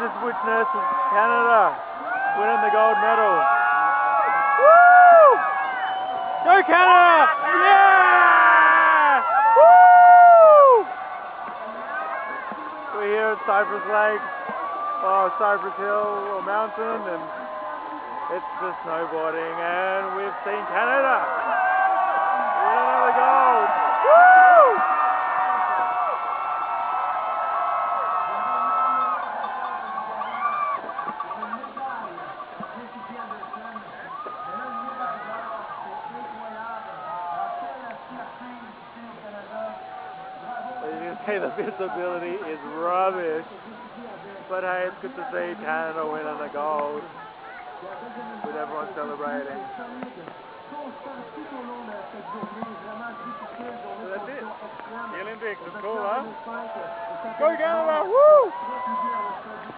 just witnessed Canada winning the gold medal. Woo! Go Canada! Yeah! Woo! We're here at Cypress Lake, or Cypress Hill or Mountain, and it's the snowboarding, and we've seen Canada win another gold. Woo! As you can see, the visibility is rubbish, but hey, it's good to see Canada winning the gold with everyone celebrating. So that's it. The Olympics is cool, huh? Go Canada! Woo!